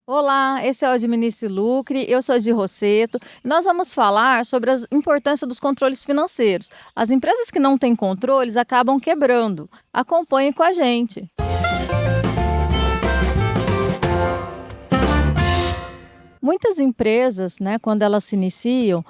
Olá, esse é o Administre Lucre, eu sou a Gi Rosseto. Nós vamos falar sobre a importância dos controles financeiros. As empresas que não têm controles acabam quebrando. Acompanhe com a gente. Muitas empresas, né, quando elas se iniciam,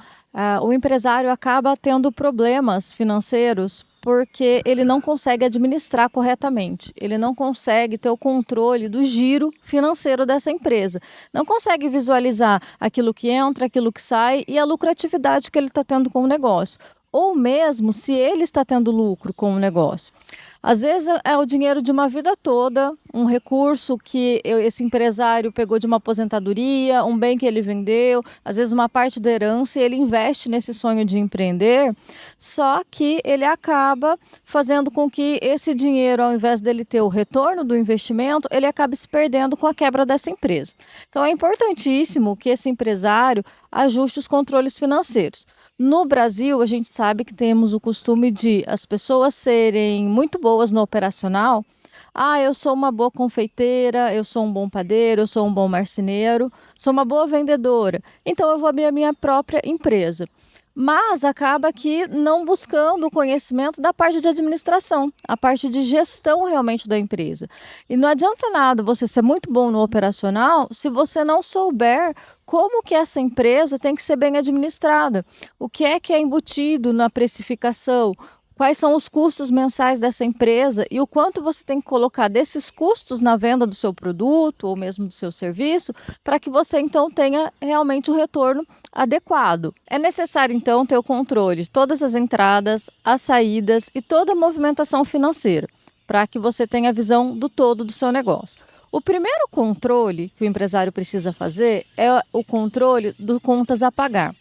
o empresário acaba tendo problemas financeiros porque ele não consegue administrar corretamente, ele não consegue ter o controle do giro financeiro dessa empresa, não consegue visualizar aquilo que entra, aquilo que sai e a lucratividade que ele está tendo com o negócio, ou mesmo se ele está tendo lucro com o negócio. Às vezes é o dinheiro de uma vida toda, um recurso que esse empresário pegou de uma aposentadoria, um bem que ele vendeu, às vezes uma parte da herança e ele investe nesse sonho de empreender, só que ele acaba fazendo com que esse dinheiro, ao invés dele ter o retorno do investimento, ele acabe se perdendo com a quebra dessa empresa. Então é importantíssimo que esse empresário ajuste os controles financeiros. No Brasil, a gente sabe que temos o costume de as pessoas serem muito boas no operacional. Ah, eu sou uma boa confeiteira, eu sou um bom padeiro, eu sou um bom marceneiro, sou uma boa vendedora. Então eu vou abrir a minha própria empresa. Mas acaba que não buscando o conhecimento da parte de administração, a parte de gestão realmente da empresa. E não adianta nada você ser muito bom no operacional se você não souber como que essa empresa tem que ser bem administrada, o que é embutido na precificação, quais são os custos mensais dessa empresa e o quanto você tem que colocar desses custos na venda do seu produto ou mesmo do seu serviço, para que você então tenha realmente o retorno adequado. É necessário então ter o controle de todas as entradas, as saídas e toda a movimentação financeira, para que você tenha a visão do todo do seu negócio. O primeiro controle que o empresário precisa fazer é o controle do contas a pagar.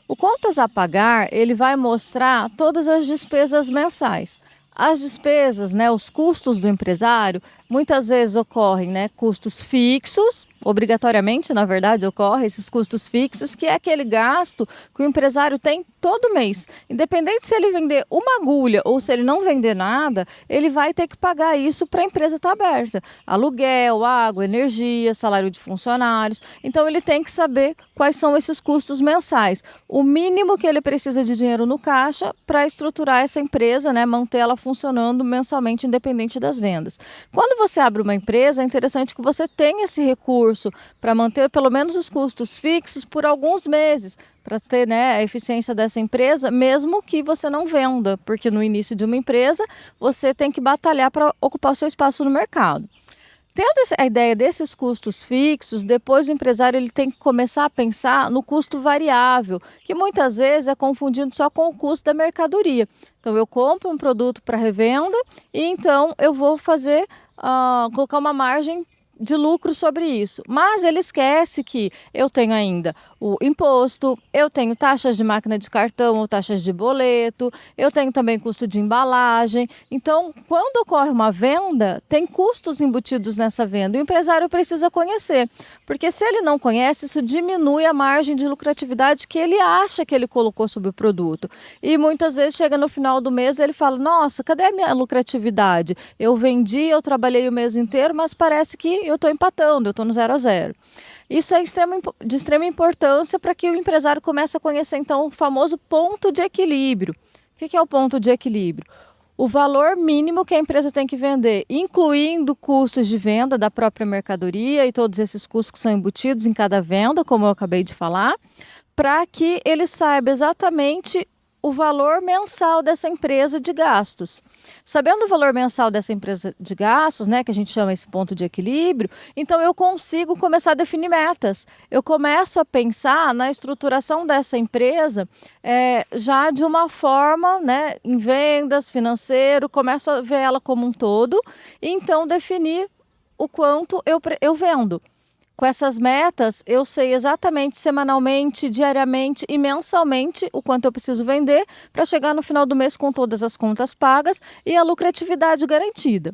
O contas a pagar, ele vai mostrar todas as despesas mensais. As despesas, né, os custos do empresário, muitas vezes ocorrem, né, custos fixos, obrigatoriamente, na verdade, ocorrem esses custos fixos, que é aquele gasto que o empresário tem todo mês. Independente se ele vender uma agulha ou se ele não vender nada, ele vai ter que pagar isso para a empresa estar aberta. Aluguel, água, energia, salário de funcionários. Então ele tem que saber quais são esses custos mensais. O mínimo que ele precisa de dinheiro no caixa para estruturar essa empresa, né, manter ela funcionando mensalmente, independente das vendas. Quando você abre uma empresa, é interessante que você tenha esse recurso para manter pelo menos os custos fixos por alguns meses, para ter, né, a eficiência dessa empresa, mesmo que você não venda, porque no início de uma empresa você tem que batalhar para ocupar o seu espaço no mercado. Tendo a ideia desses custos fixos, depois o empresário ele tem que começar a pensar no custo variável, que muitas vezes é confundido só com o custo da mercadoria. Então eu compro um produto para revenda e então eu vou fazer, colocar uma margem de lucro sobre isso, mas ele esquece que eu tenho ainda o imposto, eu tenho taxas de máquina de cartão ou taxas de boleto, eu tenho também custo de embalagem. Então, quando ocorre uma venda, tem custos embutidos nessa venda e o empresário precisa conhecer, porque se ele não conhece, isso diminui a margem de lucratividade que ele acha que ele colocou sobre o produto. E muitas vezes chega no final do mês e ele fala, nossa, cadê a minha lucratividade? Eu vendi, eu trabalhei o mês inteiro, mas parece que eu estou empatando, eu estou no 0 a 0. Isso é de extrema importância para que o empresário comece a conhecer, então, o famoso ponto de equilíbrio. O que é o ponto de equilíbrio? O valor mínimo que a empresa tem que vender, incluindo custos de venda da própria mercadoria e todos esses custos que são embutidos em cada venda, como eu acabei de falar, para que ele saiba exatamente o valor mensal dessa empresa de gastos. Sabendo o valor mensal dessa empresa de gastos, né, que a gente chama esse ponto de equilíbrio, então eu consigo começar a definir metas. Eu começo a pensar na estruturação dessa empresa já de uma forma, né, em vendas, financeiro, começo a ver ela como um todo e então definir o quanto eu vendo. Com essas metas, eu sei exatamente semanalmente, diariamente e mensalmente o quanto eu preciso vender para chegar no final do mês com todas as contas pagas e a lucratividade garantida.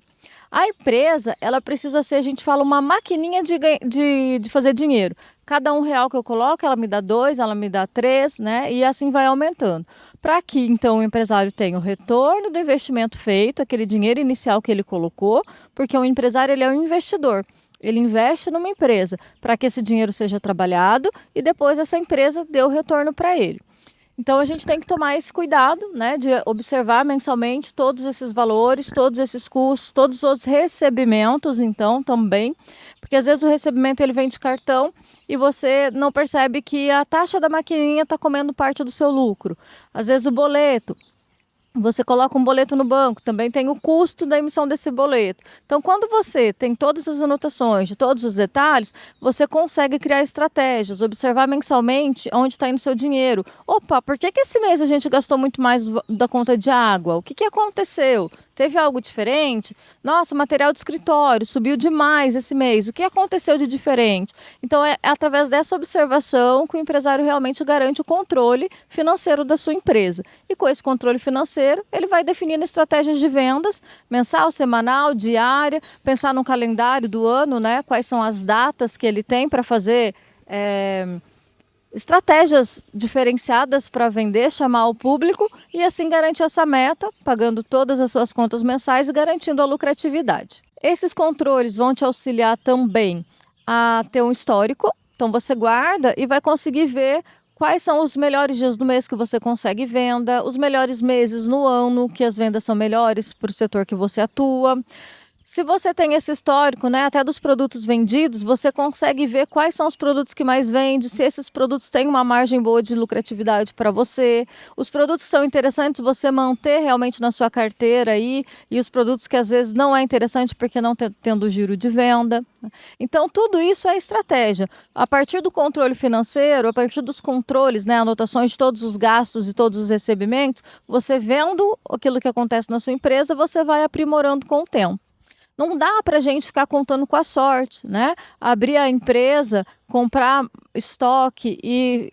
A empresa, ela precisa ser, a gente fala, uma maquininha de fazer dinheiro. Cada R$ 1 que eu coloco, ela me dá 2, ela me dá 3, né? E assim vai aumentando. Para que, então, o empresário tenha o retorno do investimento feito, aquele dinheiro inicial que ele colocou, porque o empresário ele é um investidor. Ele investe numa empresa para que esse dinheiro seja trabalhado e depois essa empresa dê o retorno para ele. Então a gente tem que tomar esse cuidado, né, de observar mensalmente todos esses valores, todos esses custos, todos os recebimentos, então também, porque às vezes o recebimento ele vem de cartão e você não percebe que a taxa da maquininha está comendo parte do seu lucro. Às vezes o boleto. Você coloca um boleto no banco, também tem o custo da emissão desse boleto. Então, quando você tem todas as anotações de todos os detalhes, você consegue criar estratégias, observar mensalmente onde está indo o seu dinheiro. Opa, por que esse mês a gente gastou muito mais da conta de água? O que aconteceu? Teve algo diferente? Nossa, material de escritório subiu demais esse mês. O que aconteceu de diferente? Então, é através dessa observação que o empresário realmente garante o controle financeiro da sua empresa. E com esse controle financeiro, ele vai definindo estratégias de vendas, mensal, semanal, diária, pensar no calendário do ano, né? Quais são as datas que ele tem para fazer estratégias diferenciadas para vender, chamar o público e assim garantir essa meta, pagando todas as suas contas mensais e garantindo a lucratividade. Esses controles vão te auxiliar também a ter um histórico, então você guarda e vai conseguir ver quais são os melhores dias do mês que você consegue venda, os melhores meses no ano que as vendas são melhores para o setor que você atua. Se você tem esse histórico, né, até dos produtos vendidos, você consegue ver quais são os produtos que mais vendem, se esses produtos têm uma margem boa de lucratividade para você. Os produtos que são interessantes você manter realmente na sua carteira aí, e os produtos que às vezes não é interessante porque não tendo giro de venda. Então, tudo isso é estratégia. A partir do controle financeiro, a partir dos controles, né, anotações de todos os gastos e todos os recebimentos, você vendo aquilo que acontece na sua empresa, você vai aprimorando com o tempo. Não dá para a gente ficar contando com a sorte, né? Abrir a empresa, comprar estoque e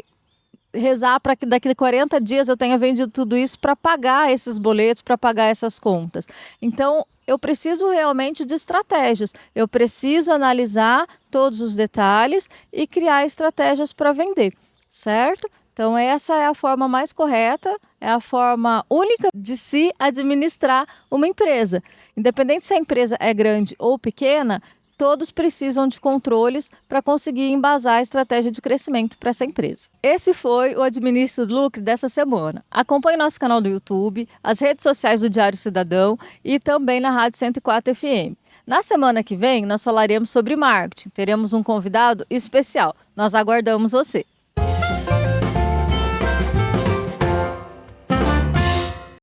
rezar para que daqui a 40 dias eu tenha vendido tudo isso para pagar esses boletos, para pagar essas contas. Então, eu preciso realmente de estratégias. Eu preciso analisar todos os detalhes e criar estratégias para vender, certo? Então, essa é a forma mais correta, é a forma única de se administrar uma empresa. Independente se a empresa é grande ou pequena, todos precisam de controles para conseguir embasar a estratégia de crescimento para essa empresa. Esse foi o Administre o Lucro dessa semana. Acompanhe nosso canal do YouTube, as redes sociais do Diário Cidadão e também na Rádio 104 FM. Na semana que vem, nós falaremos sobre marketing. Teremos um convidado especial. Nós aguardamos você.